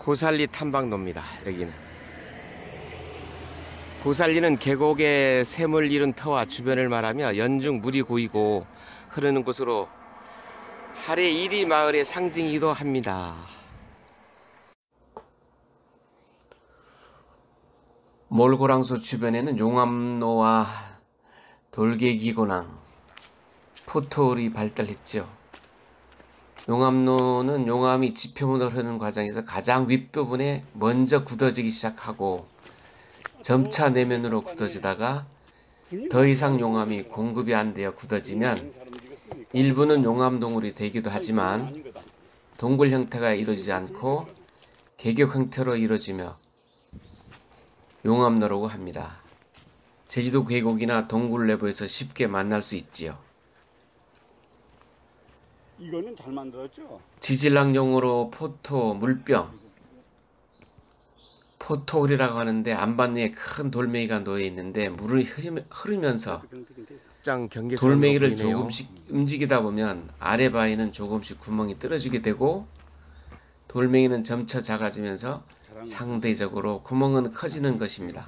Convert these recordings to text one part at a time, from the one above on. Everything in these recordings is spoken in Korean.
고살리 탐방로입니다. 여기는 고살리는 계곡의 샘을 이룬 터와 주변을 말하며 연중 물이 고이고 흐르는 곳으로 하래 1위 마을의 상징이기도 합니다. 몰고랑수 주변에는 용암로와 돌개기고낭, 포토홀이 발달했죠. 용암로는 용암이 지표면으로 흐르는 과정에서 가장 윗부분에 먼저 굳어지기 시작하고 점차 내면으로 굳어지다가 더 이상 용암이 공급이 안 되어 굳어지면 일부는 용암 동굴이 되기도 하지만 동굴 형태가 이루어지지 않고 계곡 형태로 이루어지며 용암로라고 합니다. 제주도 계곡이나 동굴 내부에서 쉽게 만날 수 있지요. 이거는 잘 만들었죠? 지질학용어로 포토, 물병, 포토홀이라고 하는데 안반 위에 큰 돌멩이가 놓여 있는데 물을 흐르면서 돌멩이를 조금씩 움직이다 보면 아래 바위는 조금씩 구멍이 뚫어지게 되고 돌멩이는 점차 작아지면서 상대적으로 구멍은 커지는 것입니다.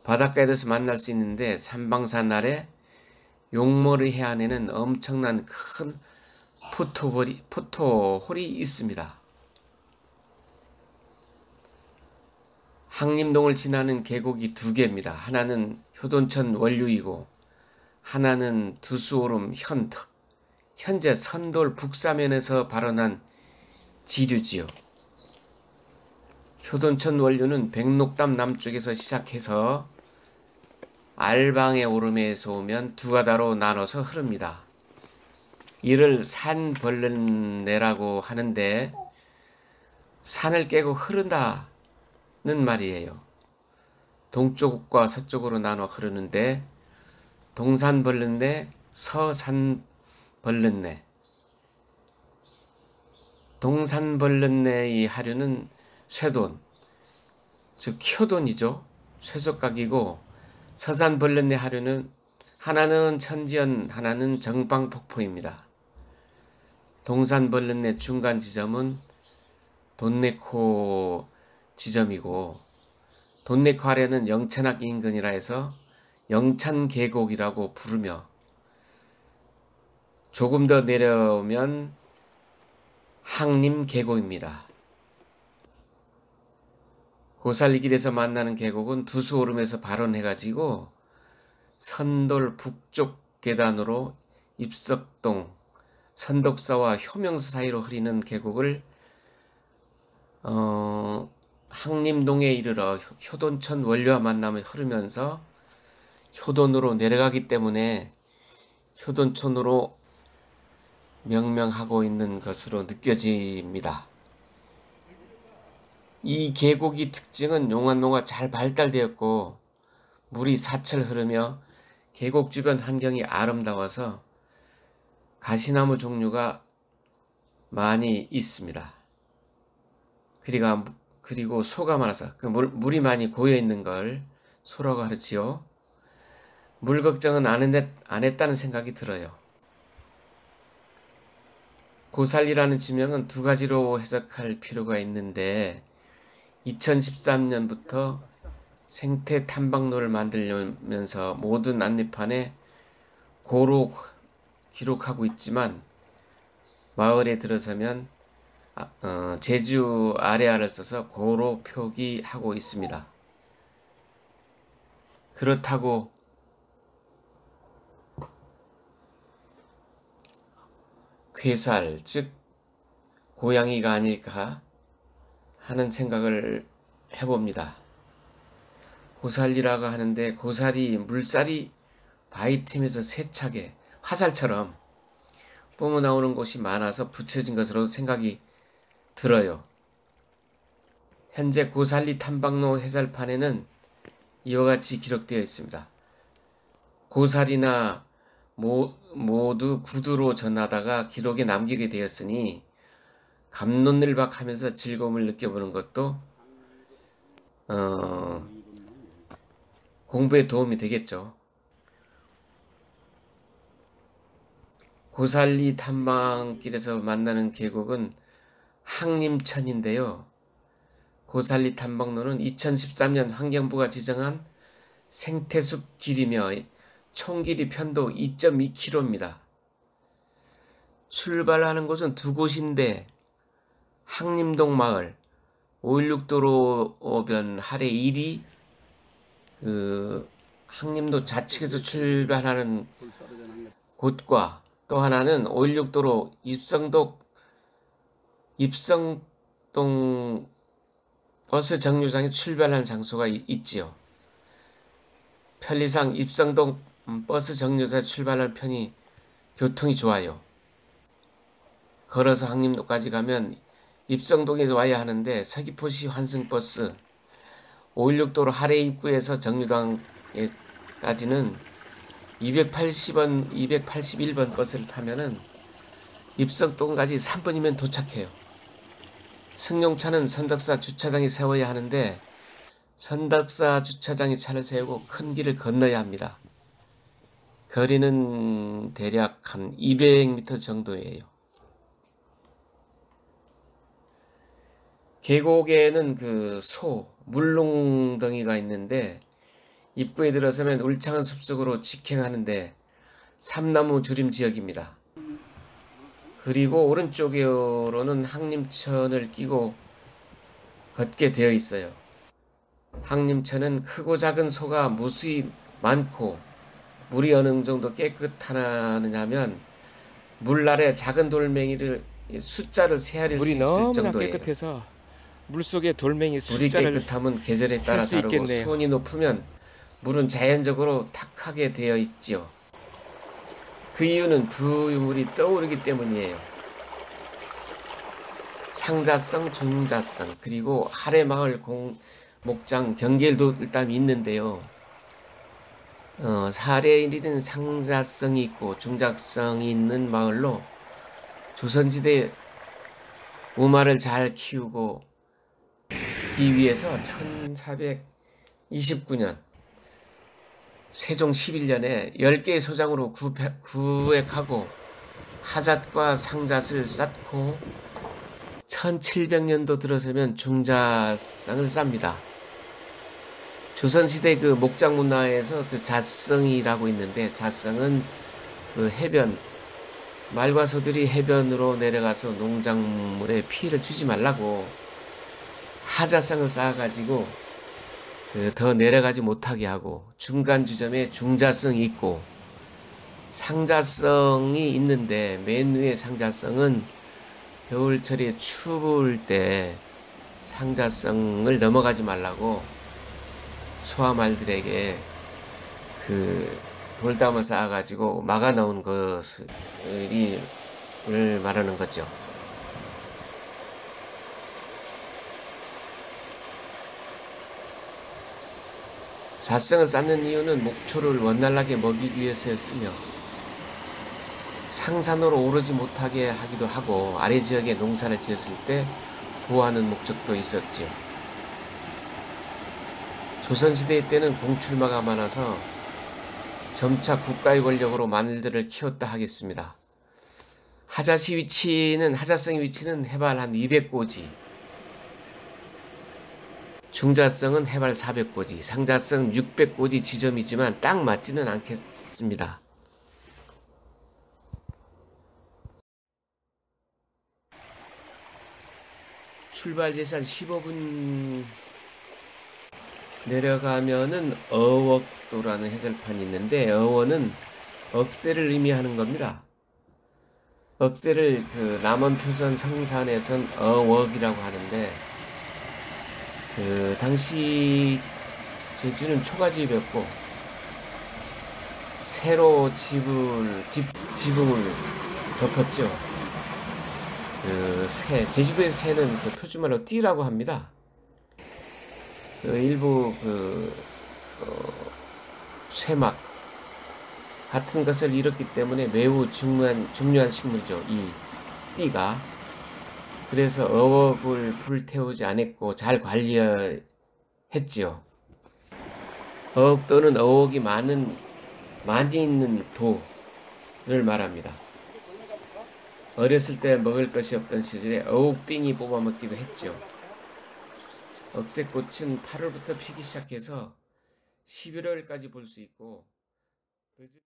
바닷가에서 만날 수 있는데 산방산 아래 용모리 해안에는 엄청난 큰 포토홀이 있습니다. 항림동을 지나는 계곡이 두 개입니다. 하나는 효돈천 원류이고 하나는 두수오름 현재 선돌 북사면에서 발원한 지류지요. 효돈천 원류는 백록담 남쪽에서 시작해서 알방의 오름에서 오면 두 가다로 나눠서 흐릅니다. 이를 산벌른내라고 하는데 산을 깨고 흐른다는 말이에요. 동쪽과 서쪽으로 나눠 흐르는데 동산벌른내, 서산벌른내. 동산벌른내의 하류는 쇠돈, 즉 효돈이죠. 쇠속각이고 서산벌른내 하류는 하나는 천지연, 하나는 정방폭포입니다. 동산벌른내 중간 지점은 돈네코 지점이고 돈네코 아래는 영천악 인근이라 해서 영천계곡이라고 부르며 조금 더 내려오면 항림계곡입니다. 고살리길에서 만나는 계곡은 두수오름에서 발원해가지고 선돌 북쪽 계단으로 입석동, 선덕사와 효명사 사이로 흐르는 계곡을 항림동에 이르러 효돈천 원류와 만나며 흐르면서 효돈으로 내려가기 때문에 효돈천으로 명명하고 있는 것으로 느껴집니다. 이 계곡의 특징은 용암로가 잘 발달되었고 물이 사철 흐르며 계곡 주변 환경이 아름다워서 가시나무 종류가 많이 있습니다. 그리고 소가 많아서 그 물이 많이 고여있는 걸 소라고 하지요. 물 걱정은 안 했다는 생각이 들어요. 고살리라는 지명은 두 가지로 해석할 필요가 있는데 2013년부터 생태 탐방로를 만들면서 모든 안내판에 고로 기록하고 있지만 마을에 들어서면 제주 아래아를 써서 고로 표기하고 있습니다. 그렇다고 괴살, 즉 고양이가 아닐까 하는 생각을 해봅니다. 고살리라고 하는데 고살이 물살이 바위 틈에서 세차게 화살처럼 뿜어 나오는 곳이 많아서 붙여진 것으로 생각이 들어요. 현재 고살리 탐방로 해설판에는 이와 같이 기록되어 있습니다. 고살이나 모두 구두로 전하다가 기록에 남기게 되었으니 갑론을박하면서 즐거움을 느껴보는 것도 공부에 도움이 되겠죠. 고살리 탐방길에서 만나는 계곡은 항림천인데요. 고살리 탐방로는 2013년 환경부가 지정한 생태숲 길이며 총 길이 편도 2.2km입니다. 출발하는 곳은 두 곳인데 항림동 마을 516도로변 하래 1이 항림도 좌측에서 출발하는 곳과 또 하나는 516도로 입성동 버스 정류장에 출발하는 장소가 있지요. 편리상 입성동 버스 정류장에 출발하는 편이 교통이 좋아요. 걸어서 항림도까지 가면 입성동에서 와야 하는데 서귀포시 환승버스 516도로 하래 입구에서 정류장까지는 281번 버스를 타면은 입성동까지 3분이면 도착해요. 승용차는 선덕사 주차장에 세워야 하는데 선덕사 주차장에 차를 세우고 큰 길을 건너야 합니다. 거리는 대략 한 200m 정도예요. 계곡에는 물롱덩이가 있는데 입구에 들어서면 울창한 숲속으로 직행하는데 삼나무 주림 지역입니다. 그리고 오른쪽으로는 항림천을 끼고 걷게 되어 있어요. 항림천은 크고 작은 소가 무수히 많고 물이 어느 정도 깨끗하느냐 하면 물 아래 작은 돌멩이를 숫자를 세알일 수 있을 정도예요. 물이 깨끗해서 물속에 돌멩이 물이 숫자를 깨끗하면 계절에 따라 셀 수 다르고 있겠네요. 수온이 높으면 물은 자연적으로 탁하게 되어 있지요. 그 이유는 부유물이 떠오르기 때문이에요. 상자성, 중자성, 그리고 하래마을 목장 경계도 일단 있는데요. 사례일은 상자성이 있고 중자성이 있는 마을로 조선시대 우마를 잘 키우고 이 위해서 1429년 세종 11년에 10개의 소장으로 구획하고 하잣과 상잣을 쌓고 1700년도 들어서면 중잣상을 쌉니다. 조선시대 그 목장 문화에서 그 잣성이라고 있는데 잣성은 그 해변 말과 소들이 해변으로 내려가서 농작물에 피해를 주지 말라고 하잣상을 쌓아가지고 더 내려가지 못하게 하고 중간 지점에 중자성이 있고 상자성이 있는데 맨 위에 상자성은 겨울철에 추울 때 상자성을 넘어가지 말라고 소와 말들에게 돌담을 쌓아가지고 막아 놓은 것을 말하는 거죠. 잣성을 쌓는 이유는 목초를 원활하게 먹이기 위해서였으며 상산으로 오르지 못하게 하기도 하고 아래 지역에 농사를 지었을 때 보호하는 목적도 있었지요. 조선시대 때는 공출마가 많아서 점차 국가의 권력으로 마늘들을 키웠다 하겠습니다. 하잣성의 위치는 해발 한 200고지, 중자성은 해발 400고지, 상자성 600고지 지점이지만 딱 맞지는 않겠습니다. 출발 제시 한 15분 내려가면은 어웍도라는 해설판이 있는데 어원은 억새를 의미하는 겁니다. 억새를 남원표선 성산에선 어웍이라고 하는데 당시 제주는 초가집이었고 새로 지붕을 덮었죠. 제주도의 새는 표준말로 띠라고 합니다. 일부 쇠막 같은 것을 잃었기 때문에 매우 중요한 식물이죠. 이 띠가. 그래서 어업을 불태우지 않았고 잘 관리했지요. 어업도는 어옥이 많이 있는 도를 말합니다. 어렸을 때 먹을 것이 없던 시절에 어옥빙이 뽑아 먹기도 했죠. 억새꽃은 8월부터 피기 시작해서 11월까지 볼 수 있고 늦은